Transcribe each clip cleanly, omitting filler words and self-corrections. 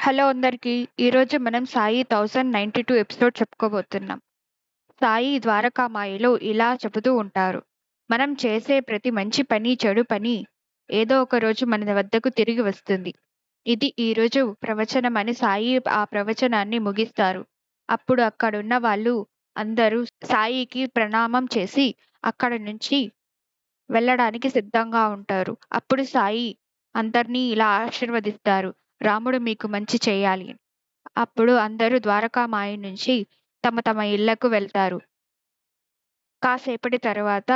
Hello అందరికీ. ఈరోజు మనం 'సాయి 1092' ఎపిసోడ్ చెప్పుకోబోతున్నాం. సాయి ద్వారకామాయిలో ఇలా చెబుతూ ఉంటారు. మనం చేసే ప్రతి మంచి పని, చెడు పని ఏదో ఒక రోజు మన వద్దకు తిరిగి వస్తుంది. ఇది ఈరోజు ప్రవచనం అని సాయి ఆ ప్రవచనాన్ని ముగిస్తారు. అప్పుడు అక్కడున్న వాళ్ళు అందరూ సాయికి ప్రణామం చేసి అక్కడి నుంచి వెళ్ళడానికి సిద్ధంగా ఉంటారు. అప్పుడు సాయి అందరినీ ఇలా ఆశీర్వదిస్తారు. రాముడు మీకు మంచి చేయాలి. అప్పుడు అందరూ ద్వారకామాయి నుంచి తమ తమ ఇళ్లకు వెళ్తారు. కాసేపటి తరువాత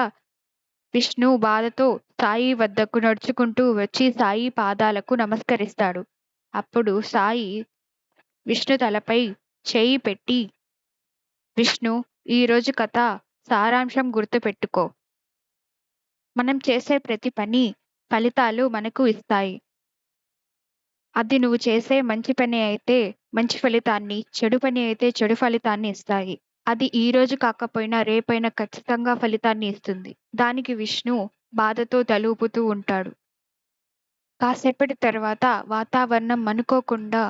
విష్ణు బాధతో సాయి వద్దకు నడుచుకుంటూ వచ్చి సాయి పాదాలకు నమస్కరిస్తాడు. అప్పుడు సాయి విష్ణు తలపై చేయి పెట్టి, విష్ణు, ఈరోజు కథ సారాంశం గుర్తుపెట్టుకో. మనం చేసే ప్రతి పని ఫలితాలు మనకు ఇస్తాయి. అది నువ్వు చేసే మంచి పని అయితే మంచి ఫలితాన్ని, చెడు పని అయితే చెడు ఫలితాన్ని ఇస్తాయి. అది ఈ రోజు కాకపోయినా రేపైనా ఖచ్చితంగా ఫలితాన్ని ఇస్తుంది. దానికి విష్ణు బాధతో తలూపుతూ ఉంటాడు. కాసేపటి తర్వాత వాతావరణం అనుకోకుండా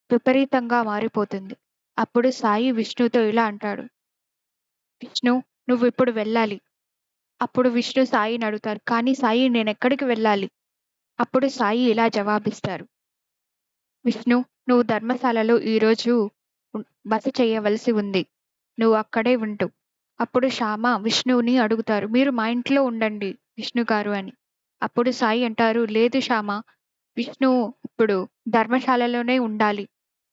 విపరీతంగా మారిపోతుంది. అప్పుడు సాయి విష్ణుతో ఇలా అంటాడు. విష్ణు, నువ్విప్పుడు వెళ్ళాలి. అప్పుడు విష్ణు సాయిని అడుగుతారు. కానీ సాయి, నేనెక్కడికి వెళ్ళాలి? అప్పుడు సాయి ఇలా జవాబిస్తారు. విష్ణు, నువ్వు ధర్మశాలలో ఈరోజు బస చేయవలసి ఉంది. నువ్వు అక్కడే ఉండు. అప్పుడు శ్యామ విష్ణువుని అడుగుతారు. మీరు మా ఇంట్లో ఉండండి విష్ణు గారు అని. అప్పుడు సాయి అంటారు, లేదు శ్యామ, విష్ణు ఇప్పుడు ధర్మశాలలోనే ఉండాలి.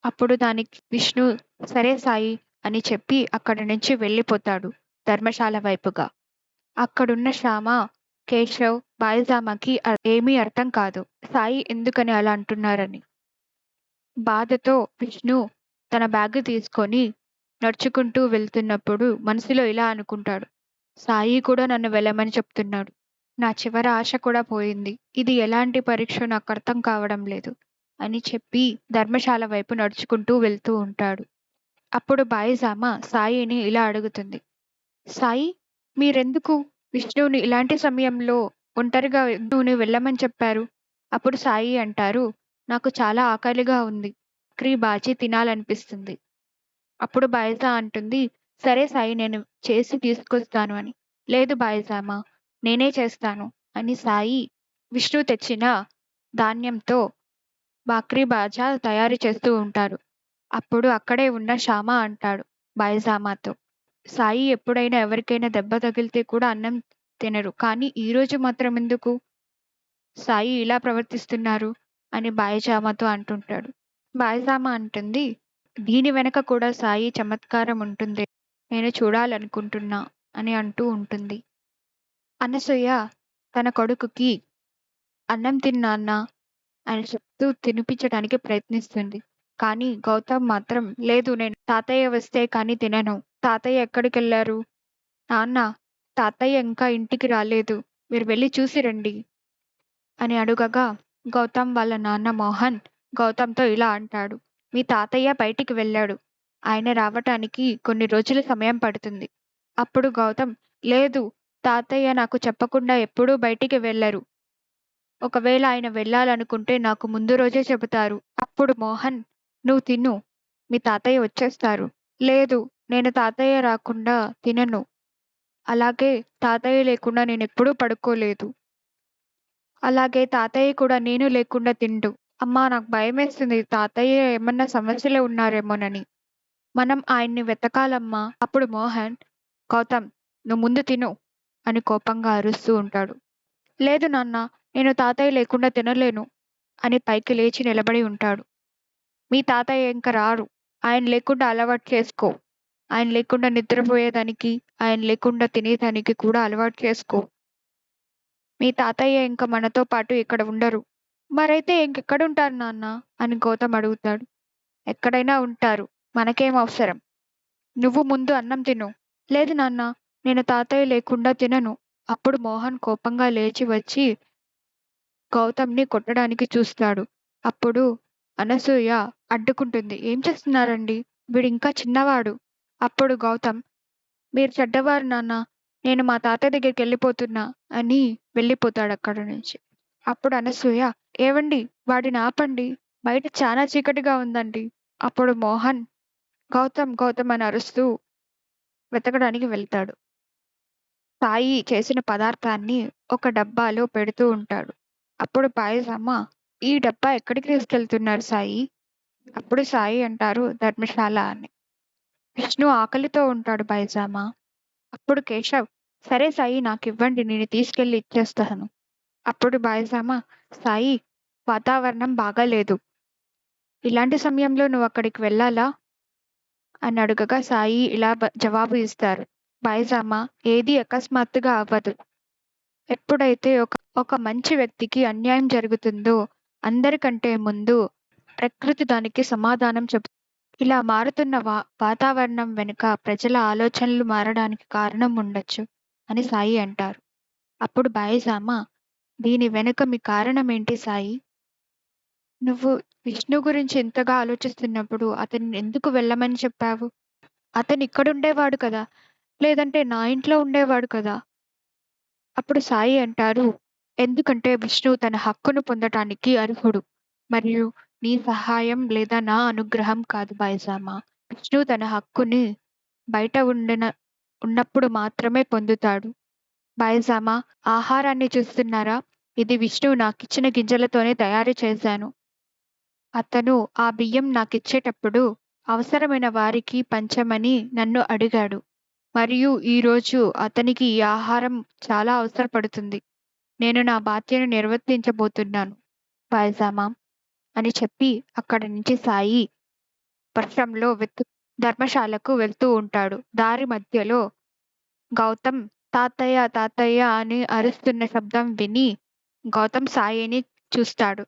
అప్పుడు దానికి విష్ణు సరే సాయి అని చెప్పి అక్కడి నుంచి వెళ్ళిపోతాడు ధర్మశాల వైపుగా. అక్కడున్న శ్యామ, కేశవ్, బాయిజామాకి ఏమీ అర్థం కాదు. సాయి ఎందుకని అలా అంటున్నారని. బాధతో విష్ణు తన బ్యాగ్ తీసుకొని నడుచుకుంటూ వెళ్తున్నప్పుడు మనసులో ఇలా అనుకుంటాడు. సాయి కూడా నన్ను వెళ్ళమని చెప్తున్నాడు. నా చివరి ఆశ కూడా పోయింది. ఇది ఎలాంటి పరీక్షో నాకు అర్థం కావడం లేదు అని చెప్పి ధర్మశాల వైపు నడుచుకుంటూ వెళ్తూ ఉంటాడు. అప్పుడు బాయిజామ సాయిని ఇలా అడుగుతుంది. సాయి, మీరెందుకు విష్ణువుని ఇలాంటి సమయంలో ఒంటరిగా విష్ణువుని వెళ్ళమని చెప్పారు? అప్పుడు సాయి అంటారు, నాకు చాలా ఆకలిగా ఉంది. బక్రీ బాజీ తినాలనిపిస్తుంది. అప్పుడు బాయిజా అంటుంది, సరే సాయి, నేను చేసి తీసుకొస్తాను అని. లేదు బాయిజామా, నేనే చేస్తాను అని సాయి విష్ణు తెచ్చిన ధాన్యంతో బాక్రీ బాజా తయారు చేస్తూ ఉంటారు. అప్పుడు అక్కడే ఉన్న శ్యామ అంటాడు బాయిజామాతో, సాయి ఎప్పుడైనా ఎవరికైనా దెబ్బ తగిలితే కూడా అన్నం తినరు. కానీ ఈరోజు మాత్రం ఎందుకు సాయి ఇలా ప్రవర్తిస్తున్నారు అని బాయిజామాతో అంటుంటాడు. బాయిజామా అంటుంది, దీని వెనక కూడా సాయి చమత్కారం ఉంటుంది. నేను చూడాలనుకుంటున్నా అని అంటూ ఉంటుంది. అనసూయ తన కొడుకుకి అన్నం తిన్నాన్నా అని చెప్తూ తినిపించడానికి ప్రయత్నిస్తుంది. కానీ గౌతమ్ మాత్రం లేదు, నేను తాతయ్య వస్తే కానీ తినను. తాతయ్య ఎక్కడికెళ్ళారు? నాన్న, తాతయ్య ఇంకా ఇంటికి రాలేదు. మీరు వెళ్ళి చూసి రండి అని అడుగగా గౌతమ్ వాళ్ళ నాన్న మోహన్ గౌతమ్‌తో ఇలా అంటాడు. మీ తాతయ్య బయటికి వెళ్ళాడు. ఆయన రావటానికి కొన్ని రోజుల సమయం పడుతుంది. అప్పుడు గౌతమ్, లేదు, తాతయ్య నాకు చెప్పకుండా ఎప్పుడూ బయటికి వెళ్ళరు. ఒకవేళ ఆయన వెళ్ళాలనుకుంటే నాకు ముందు రోజే చెబుతారు. అప్పుడు మోహన్, నువ్వు తిను. మీ తాతయ్య వచ్చేస్తారు. లేదు, నేను తాతయ్య రాకుండా తినను. అలాగే తాతయ్య లేకుండా నేనెప్పుడూ పడుకోలేదు. అలాగే తాతయ్య కూడా నేను లేకుండా తిండు. అమ్మా, నాకు భయమేస్తుంది. తాతయ్య ఏమన్నా సమస్యలో ఉన్నారేమోనని. మనం ఆయన్ని వెతకాలమ్మా. అప్పుడు మోహన్, గౌతమ్, నువ్వు ముందు తిను అని కోపంగా అరుస్తూ ఉంటాడు. లేదు నాన్న, నేను తాతయ్య లేకుండా తినలేను అని పైకి లేచి నిలబడి ఉంటాడు. మీ తాతయ్య ఇంక రారు. ఆయన లేకుండా అలవాటు చేసుకో. ఆయన లేకుండా నిద్రపోయేదానికి, ఆయన లేకుండా తినేదానికి కూడా అలవాటు చేసుకో. మీ తాతయ్య ఇంక మనతో పాటు ఇక్కడ ఉండరు. మరైతే ఇంకెక్కడుంటారు నాన్న అని గౌతమ్ అడుగుతాడు. ఎక్కడైనా ఉంటారు. మనకేం అవసరం? నువ్వు ముందు అన్నం తిను. లేదు నాన్న, నేను తాతయ్య లేకుండా తినను. అప్పుడు మోహన్ కోపంగా లేచి వచ్చి గౌతమ్‌ని కొట్టడానికి చూస్తాడు. అప్పుడు అనసూయ అడ్డుకుంటుంది. ఏం చేస్తున్నారండి? వీడింకా చిన్నవాడు. అప్పుడు గౌతమ్, మీరు చెడ్డవారు నాన్న. నేను మా తాతయ్య దగ్గరికెళ్ళిపోతున్నా అని వెళ్ళిపోతాడక్కడి నుంచి. అప్పుడు అనసూయ, ఏవండీ, వాడిని ఆపండి. బయట చాలా చీకటిగా ఉందండి. అప్పుడు మోహన్ గౌతమ్ గౌతమ్ అని అరుస్తూ వెతకడానికి వెళ్తాడు. సాయి చేసిన పదార్థాన్ని ఒక డబ్బాలో పెడుతూ ఉంటాడు. అప్పుడు పాయసమ్మ, ఈ డబ్బా ఎక్కడికి తీసుకెళ్తున్నారు సాయి? అప్పుడు సాయి అంటారు, ధర్మశాల అని. విష్ణు ఆకలితో ఉంటాడు పాయసమ్మ. అప్పుడు కేశవ్, సరే సాయి నాకివ్వండి, నేను తీసుకెళ్లి ఇచ్చేస్తాను. అప్పుడు పాయసమ్మ, సాయి వాతావరణం బాగాలేదు. ఇలాంటి సమయంలో నువ్వు అక్కడికి వెళ్ళాలా అని అడగగా సాయి ఇలా జవాబు ఇస్తారు. పాయసమ్మ, ఏది అకస్మాత్తుగా అవ్వదు. ఎప్పుడైతే ఒక మంచి వ్యక్తికి అన్యాయం జరుగుతుందో అందరికంటే ముందు ప్రకృతి దానికి సమాధానం చెబుతుంది. ఇలా మారుతున్న వాతావరణం వెనుక ప్రజల ఆలోచనలు మారడానికి కారణం ఉండొచ్చు అని సాయి అంటారు. అప్పుడు బాయిజామ, దీని వెనుక మీ కారణం ఏంటి సాయి? నువ్వు విష్ణు గురించి ఇంతగా ఆలోచిస్తున్నప్పుడు అతన్ని ఎందుకు వెళ్ళమని చెప్పావు? అతను ఇక్కడుండేవాడు కదా, లేదంటే నా ఇంట్లో ఉండేవాడు కదా. అప్పుడు సాయి అంటారు, ఎందుకంటే విష్ణు తన హక్కును పొందటానికి అర్హుడు, మరియు నీ సహాయం లేదా నా అనుగ్రహం కాదు బాయిజామా. విష్ణు తన హక్కుని బయట ఉన్నప్పుడు మాత్రమే పొందుతాడు. బాయిజామా, ఆహారాన్ని చూస్తున్నారా? ఇది విష్ణు నాకిచ్చిన గింజలతోనే తయారు చేశాను. అతను ఆ బియ్యం నాకిచ్చేటప్పుడు అవసరమైన వారికి పంచమని నన్ను అడిగాడు. మరియు ఈరోజు అతనికి ఈ ఆహారం చాలా అవసరపడుతుంది. నేను నా బాధ్యతను నిర్వర్తించబోతున్నాను పాయజామా అని చెప్పి అక్కడి నుంచి సాయి వర్షంలో ధర్మశాలకు వెళ్తూ ఉంటాడు. దారి మధ్యలో గౌతమ్ తాతయ్య తాతయ్య అని అరుస్తున్న శబ్దం విని గౌతమ్ సాయిని చూస్తాడు.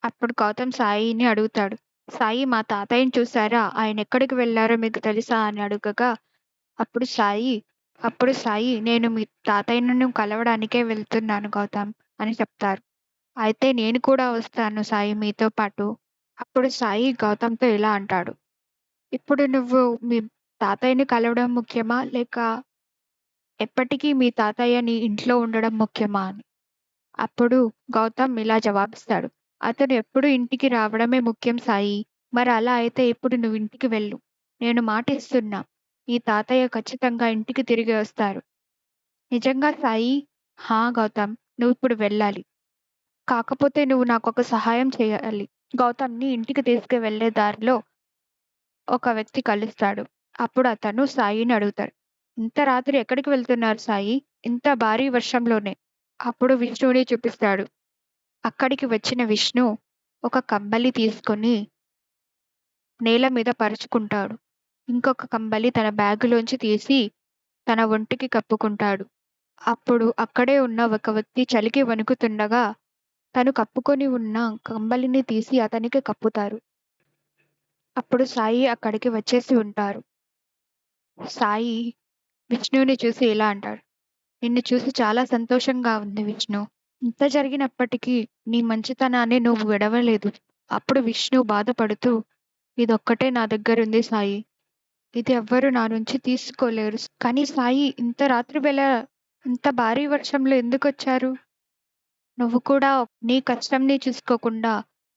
అప్పుడు గౌతమ్ సాయిని అడుగుతాడు, సాయి మా తాతయ్యని చూసారా? ఆయన ఎక్కడికి వెళ్ళారో మీకు తెలుసా అని అడుగగా అప్పుడు సాయి నేను మీ తాతయ్యను కలవడానికే వెళ్తున్నాను గౌతమ్ అని చెప్తారు. అయితే నేను కూడా వస్తాను సాయి మీతో పాటు. అప్పుడు సాయి గౌతమ్‌తో ఇలా అంటాడు, ఇప్పుడు నువ్వు మీ తాతయ్యని కలవడం ముఖ్యమా? లేక ఎప్పటికీ మీ తాతయ్య నీ ఇంట్లో ఉండడం ముఖ్యమా అని. అప్పుడు గౌతమ్ ఇలా జవాబిస్తాడు, అతను ఎప్పుడు ఇంటికి రావడమే ముఖ్యం సాయి. మరి అలా అయితే ఇప్పుడు నువ్వు ఇంటికి వెళ్ళు. నేను మాట ఇస్తున్నా. ఈ తాతయ్య ఖచ్చితంగా ఇంటికి తిరిగి వస్తారు. నిజంగా సాయి? హా గౌతమ్, నువ్విప్పుడు వెళ్ళాలి. కాకపోతే నువ్వు నాకొక సహాయం చేయాలి. గౌతమ్‌ని ఇంటికి తీసుకువెళ్ళే దారిలో ఒక వ్యక్తి కలుస్తాడు. అప్పుడు అతను సాయిని అడుగుతాడు, ఇంత రాత్రి ఎక్కడికి వెళ్తున్నారు సాయి? ఇంత భారీ వర్షంలోనే. అప్పుడు విష్ణువుని చూపిస్తాడు. అక్కడికి వచ్చిన విష్ణు ఒక కంబలి తీసుకొని నేల మీద పరుచుకుంటాడు. ఇంకొక కంబలి తన బ్యాగులోంచి తీసి తన ఒంటికి కప్పుకుంటాడు. అప్పుడు అక్కడే ఉన్న ఒక వ్యక్తి చలికి వణుకుతుండగా తను కప్పుకొని ఉన్న కంబలిని తీసి అతనికి కప్పుతారు. అప్పుడు సాయి అక్కడికి వచ్చేసి ఉంటారు. సాయి విష్ణువుని చూసి ఇలా అంటాడు, నిన్ను చూసి చాలా సంతోషంగా ఉంది విష్ణు. ఇంత జరిగినప్పటికీ నీ మంచితనాన్ని నువ్వు విడవలేదు. అప్పుడు విష్ణు బాధపడుతూ, ఇదొక్కటే నా దగ్గరుంది సాయి. ఇది ఎవ్వరూ నా నుంచి తీసుకోలేరు. కానీ సాయి, ఇంత రాత్రి వేళ ఇంత భారీ వర్షంలో ఎందుకొచ్చారు? నువ్వు కూడా నీ కష్టంని చూసుకోకుండా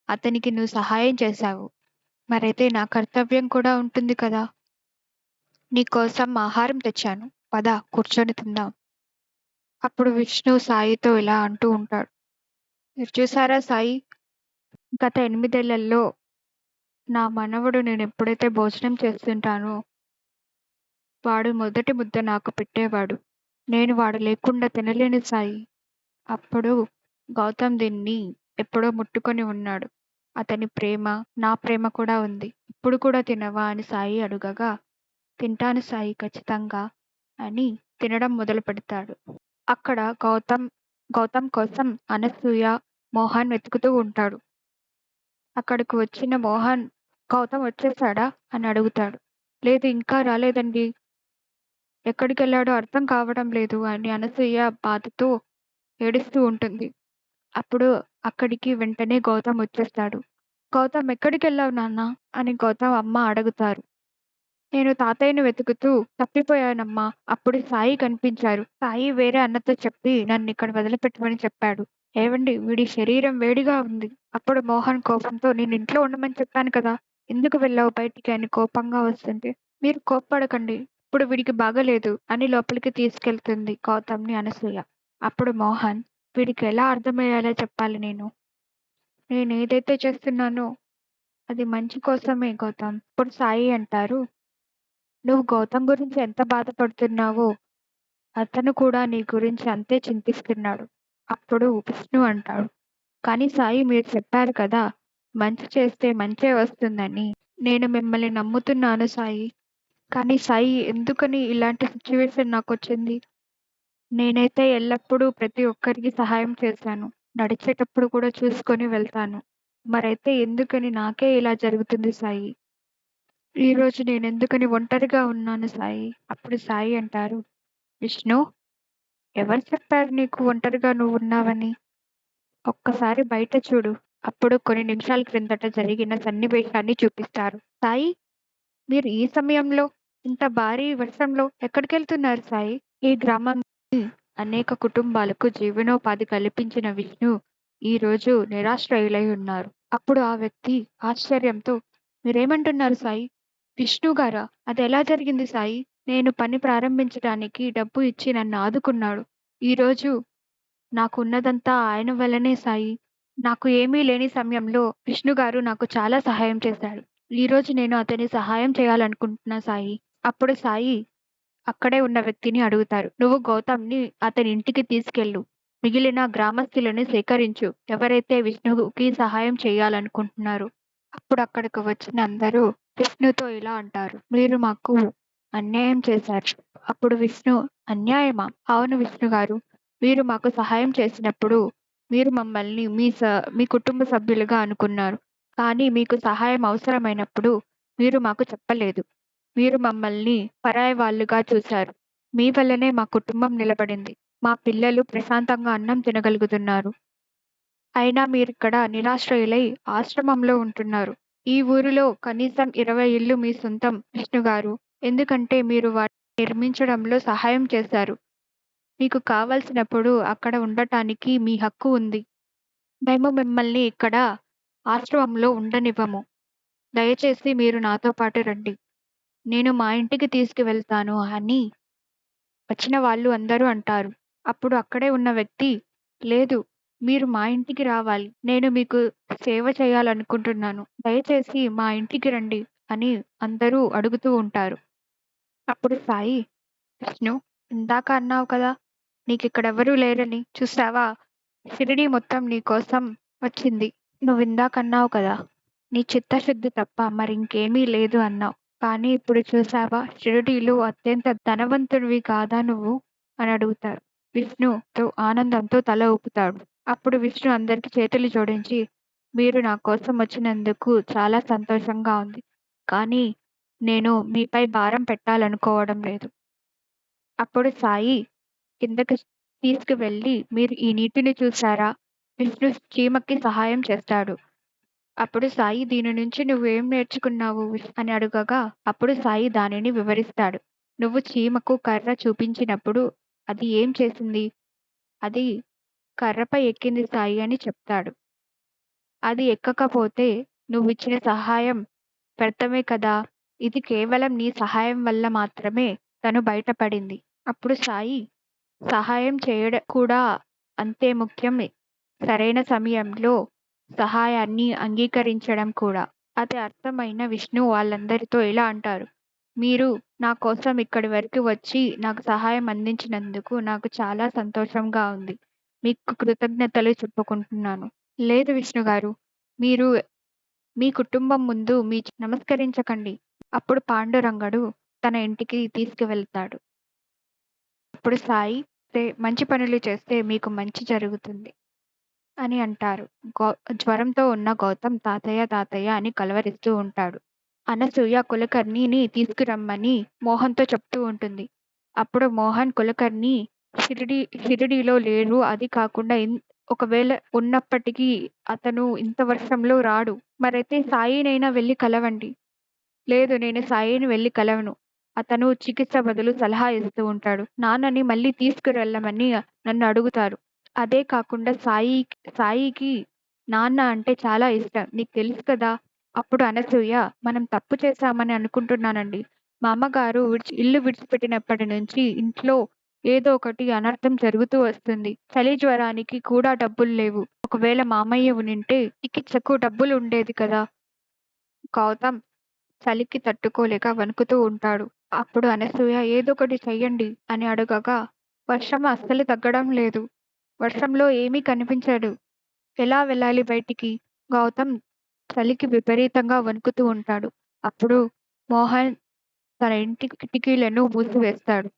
అతనికి నువ్వు సహాయం చేశావు. మరైతే నా కర్తవ్యం కూడా ఉంటుంది కదా. నీకోసం ఆహారం తెచ్చాను. పద కూర్చొని తిందాం. అప్పుడు విష్ణు సాయితో ఇలా అంటూ ఉంటాడు, మీరు చూసారా సాయి, గత 8 ఏళ్లలో నా మనవడు నేను ఎప్పుడైతే భోజనం చేస్తుంటానో వాడు మొదటి ముద్ద నాకు పెట్టేవాడు. నేను వాడు లేకుండా తినలేను సాయి. అప్పుడు గౌతమ్ దీన్ని ఎప్పుడో ముట్టుకొని ఉన్నాడు. అతని ప్రేమ, నా ప్రేమ కూడా ఉంది. ఇప్పుడు కూడా తినవా అని సాయి అడుగగా, తింటాను సాయి ఖచ్చితంగా అని తినడం మొదలు పెడతాడు. అక్కడ గౌతమ్ కోసం అనసూయ, మోహన్ వెతుకుతూ ఉంటాడు. అక్కడికి వచ్చిన మోహన్, గౌతమ్ వచ్చేసాడా అని అడుగుతాడు. లేదు ఇంకా రాలేదండి. ఎక్కడికెళ్ళాడో అర్థం కావడం లేదు అని అనసూయ బాధతో ఏడుస్తూ ఉంటుంది. అప్పుడు అక్కడికి వెంటనే గౌతమ్ వచ్చేస్తాడు. గౌతమ్ ఎక్కడికెళ్ళావు నాన్న అని గౌతమ్ అమ్మ అడుగుతారు. నేను తాతయ్యను వెతుకుతూ తప్పిపోయానమ్మా. అప్పుడు సాయి కనిపించారు. సాయి వేరే అన్నతో చెప్పి నన్ను ఇక్కడ వదిలిపెట్టమని చెప్పాడు. ఏవండి వీడి శరీరం వేడిగా ఉంది. అప్పుడు మోహన్ కోపంతో నేను ఇంట్లో ఉండమని చెప్పాను కదా! ఎందుకు వెళ్ళావు బయటికి అని కోపంగా వస్తుంటే, మీరు కోప్పడకండి. ఇప్పుడు వీడికి బాగాలేదు అని లోపలికి తీసుకెళ్తుంది గౌతమ్‌ని అనసూయ. అప్పుడు మోహన్ వీడికి ఎలా అర్థమయ్యేలా చెప్పాలి నేను? నేనేదైతే చేస్తున్నానో అది మంచి కోసమే గౌతమ్. ఇప్పుడు సాయి అంటారు, నువ్వు గౌతమ్ గురించి ఎంత బాధపడుతున్నావో అతను కూడా నీ గురించి అంతే చింతిస్తున్నాడు. అప్పుడు విష్ణు అంటాడు, కానీ సాయి మీరు చెప్పారు కదా! మంచి చేస్తే మంచే వస్తుందని. నేను మిమ్మల్ని నమ్ముతున్నాను సాయి. కానీ సాయి ఎందుకని ఇలాంటి సిట్యుయేషన్ నాకొచ్చింది? నేనైతే ఎల్లప్పుడూ ప్రతి ఒక్కరికి సహాయం చేశాను. నడిచేటప్పుడు కూడా చూసుకొని వెళ్తాను. మరైతే ఎందుకని నాకే ఇలా జరుగుతుంది సాయి? ఈరోజు నేనెందుకని ఒంటరిగా ఉన్నాను సాయి? అప్పుడు సాయి అంటారు, విష్ణు ఎవరు చెప్పారు నీకు ఒంటరిగా నువ్వున్నావని? ఒక్కసారి బయట చూడు. అప్పుడు కొన్ని నిమిషాల క్రిందట జరిగిన సన్నివేశాన్ని చూపిస్తారు. సాయి, మీరు ఈ సమయంలో, ఇంత భారీ వర్షంలో ఎక్కడికెళ్తున్నారు సాయి? ఈ గ్రామంలోని అనేక కుటుంబాలకు జీవనోపాధి కల్పించిన విష్ణు ఈరోజు నిరాశ్రయులై ఉన్నారు. అప్పుడు ఆ వ్యక్తి ఆశ్చర్యంతో, మీరేమంటున్నారు సాయి? విష్ణు గారా? అదెలా జరిగింది సాయి? నేను పని ప్రారంభించడానికి డబ్బు ఇచ్చి నన్ను ఆదుకున్నాడు. ఈరోజు నాకున్నదంతా ఆయన వల్లనే సాయి. నాకు ఏమీ లేని సమయంలో విష్ణు గారు నాకు చాలా సహాయం చేశాడు. ఈరోజు నేను అతని సహాయం చేయాలనుకుంటున్నా సాయి. అప్పుడు సాయి అక్కడే ఉన్న వ్యక్తిని అడుగుతారు. నువ్వు గౌతమ్‌ని అతని ఇంటికి తీసుకెళ్ళు. మిగిలిన గ్రామస్తులను సేకరించు. ఎవరైతే విష్ణువుకి సహాయం చేయాలనుకుంటున్నారో. అప్పుడు అక్కడికి వచ్చిన అందరూ విష్ణుతో ఇలా అంటారు. మీరు మాకు అన్యాయం చేశారు. అప్పుడు విష్ణు అన్యాయమా? అవును విష్ణు గారు. మీరు మాకు సహాయం చేసినప్పుడు మీరు మమ్మల్ని మీ కుటుంబ సభ్యులుగా అనుకున్నారు. కానీ మీకు సహాయం అవసరమైనప్పుడు మీరు మాకు చెప్పలేదు. మీరు మమ్మల్ని పరాయి వాళ్ళుగా చూశారు. మీ వల్లనే మా కుటుంబం నిలబడింది. మా పిల్లలు ప్రశాంతంగా అన్నం తినగలుగుతున్నారు. అయినా మీరిక్కడ నిరాశ్రయులై ఆశ్రమంలో ఉంటున్నారు. ఈ ఊరిలో కనీసం 20 ఇళ్ళు మీ సొంతం విష్ణుగారు. ఎందుకంటే మీరు వాటిని నిర్మించడంలో సహాయం చేశారు. మీకు కావలసినప్పుడు అక్కడ ఉండటానికి మీ హక్కు ఉంది. మేము మిమ్మల్ని ఇక్కడ ఆశ్రమంలో ఉండనివ్వము. దయచేసి మీరు నాతో పాటు రండి. నేను మా ఇంటికి తీసుకువెళ్తాను అని వచ్చిన వాళ్ళు అందరూ అంటారు. అప్పుడు అక్కడే ఉన్న వ్యక్తి, లేదు మీరు మా ఇంటికి రావాలి. నేను మీకు సేవ చేయాలనుకుంటున్నాను. దయచేసి మా ఇంటికి రండి అని అందరూ అడుగుతూ ఉంటారు. అప్పుడు సాయి, విష్ణు ఇందాక అన్నావు కదా! నీకిక్కడెవరూ లేరని. చూసావా? షిరిడీ మొత్తం నీ కోసం వచ్చింది. నువ్విందాకన్నావు కదా! నీ చిత్తశుద్ధి తప్ప మరింకేమీ లేదు అన్నావు. కానీ ఇప్పుడు చూసావా? షిరిడీలో అత్యంత ధనవంతుడివి కాదా నువ్వు? అని అడుగుతారు. విష్ణు ఆనందంతో తల ఊపుతాడు. అప్పుడు విష్ణు అందరికి చేతులు జోడించి, మీరు నా కోసం వచ్చినందుకు చాలా సంతోషంగా ఉంది. కానీ నేను మీపై భారం పెట్టాలనుకోవడం లేదు. అప్పుడు సాయి కిందకి తీసుకువెళ్ళి, మీరు ఈ నీటిని చూసారా? విష్ణు చీమకి సహాయం చేస్తాడు. అప్పుడు సాయి దీని నుంచి నువ్వేం నేర్చుకున్నావు అని అడగగా, అప్పుడు సాయి దానిని వివరిస్తాడు. నువ్వు చీమకు కర్ర చూపించినప్పుడు అది ఏం చేసింది? అది కర్రపై ఎక్కింది సాయి అని చెప్తాడు. అది ఎక్కకపోతే నువ్విచ్చిన సహాయం వ్యర్థమే కదా! ఇది కేవలం నీ సహాయం వల్ల మాత్రమే తను బయటపడింది. అప్పుడు సాయి సహాయం చేయడం కూడా అంతే ముఖ్యమే. సరైన సమయంలో సహాయాన్ని అంగీకరించడం కూడా. అది అర్థమైన విష్ణు వాళ్ళందరితో ఇలా అంటారు. మీరు నా కోసం ఇక్కడి వరకు వచ్చి నాకు సహాయం అందించినందుకు నాకు చాలా సంతోషంగా ఉంది. మీకు కృతజ్ఞతలు చెప్పుకుంటున్నాను. లేదు విష్ణు గారు. మీరు మీ కుటుంబం ముందు నమస్కరించకండి. అప్పుడు పాండురంగడు తన ఇంటికి తీసుకువెళ్తాడు. అప్పుడు సాయి మంచి పనులు చేస్తే మీకు మంచి జరుగుతుంది అని అంటారు. గౌ జ్వరంతో ఉన్న గౌతమ్ తాతయ్య తాతయ్య అని కలవరిస్తూ ఉంటాడు. అనసూయ కులకర్ణిని తీసుకురమ్మని మోహన్‌తో చెప్తూ ఉంటుంది. అప్పుడు మోహన్ కులకర్ణి షిరిడీలో లేరు. అది కాకుండా ఒకవేళ ఉన్నప్పటికీ అతను ఇంత వర్షంలో రాడు. మరైతే సాయినైనా వెళ్లి కలవండి. లేదు నేను సాయిని వెళ్లి కలవను. అతను చికిత్స బదులు సలహా ఇస్తూ ఉంటాడు. నాన్నని మళ్ళీ తీసుకువెళ్ళమని నన్ను అడుగుతారు. అదే కాకుండా సాయికి నాన్న అంటే చాలా ఇష్టం. నీకు తెలుసు కదా! అప్పుడు అనసూయ, మనం తప్పు చేశామని అనుకుంటున్నానండి. మా అమ్మగారు ఇల్లు విడిచిపెట్టినప్పటి నుంచి ఇంట్లో ఏదో ఒకటి అనర్థం జరుగుతూ వస్తుంది. చలి జ్వరానికి కూడా డబ్బులు లేవు. ఒకవేళ మామయ్య ఉనింటే చికిత్సకు డబ్బులు ఉండేది కదా! గౌతమ్ చలికి తట్టుకోలేక వణుకుతూ ఉంటాడు. అప్పుడు అనసూయ ఏదోకటి చెయ్యండి అని అడగగా, వర్షం అస్సలు తగ్గడం లేదు. వర్షంలో ఏమీ కనిపించదు. ఎలా వెళ్ళాలి బయటికి? గౌతమ్ చలికి విపరీతంగా వణుకుతూ ఉంటాడు. అప్పుడు మోహన్ తన ఇంటి కిటికీలను మూసివేస్తాడు.